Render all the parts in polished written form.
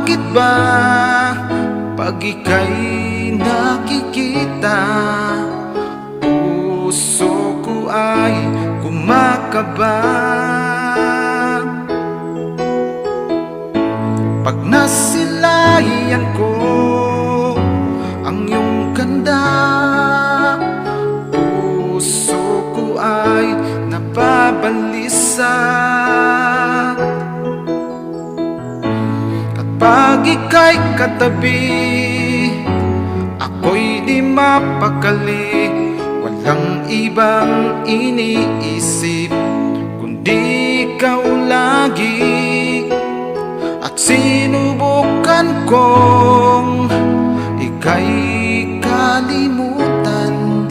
Bakit ba pag ika'y nakikita, puso ko ay kumakaba? Pag nasilayan ko ang iyong ganda, puso ko ay nababalisa. Kapag ika'y katabi, ako'y di mapakali. Walang ibang iniisip kundi ikaw lagi. At sinubukan kong ika'y kalimutan,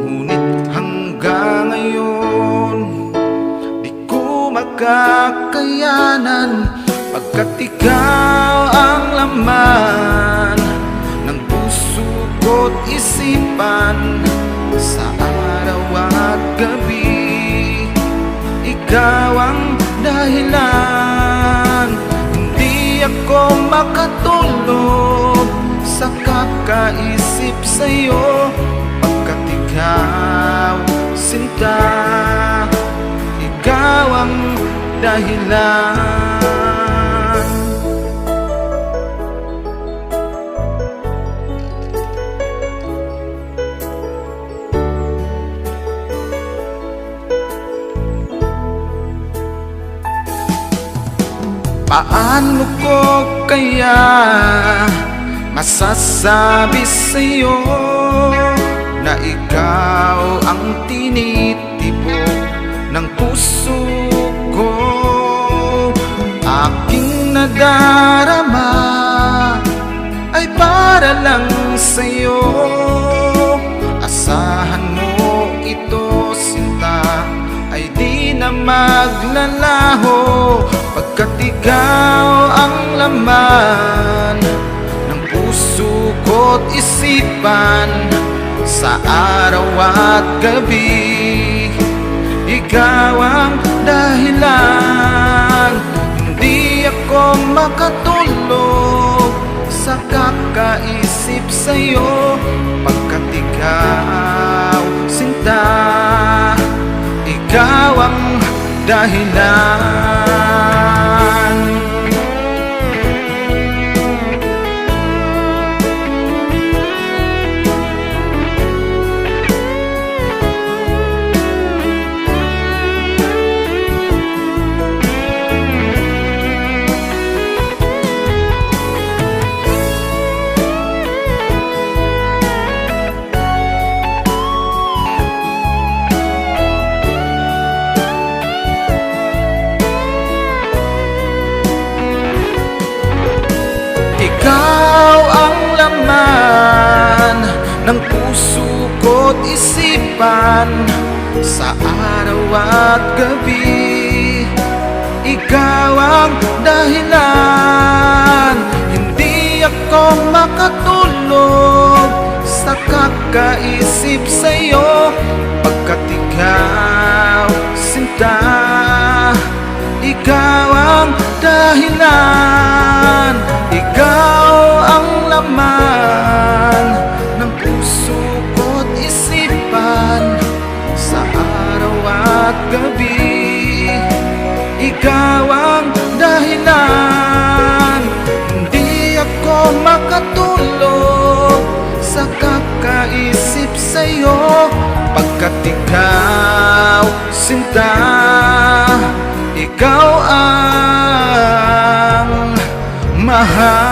ngunit hanggang ngayon di ko makakayanan. Pagkat ikaw ang laman ng puso ko't isipan, sa araw at gabi ikaw ang dahilan. Hindi ako makatulog sa kakaisip sa'yo, pagkat ikaw, sinta, ikaw ang dahilan. Paano ko kaya masasabi sa'yo na ikaw ang tinitibok ng puso ko? Aking nadarama ay para lang sa'yo. Asahan mo ito, sinta, ay di na maglalaho, pagkat ikaw ang laman ng puso ko't isipan, sa araw at gabi ikaw ang dahilan. Hindi ako makatulog sa kakaisip sa'yo, pagkat ikaw, sinta, ikaw ang dahilan. Ikaw ang laman ng puso ko't isipan, sa araw at gabi ikaw ang dahilan. Hindi ako makatulog sa kakaisip sa'yo, pagkat ikaw, sinta, ikaw ang dahilan. Ikaw ang laman ng puso ko't isipan, sa araw at gabi ikaw ang dahilan. Hindi ako makatulog sa kakaisip sa'yo, pagkat ikaw, sinta, ikaw ang mahal.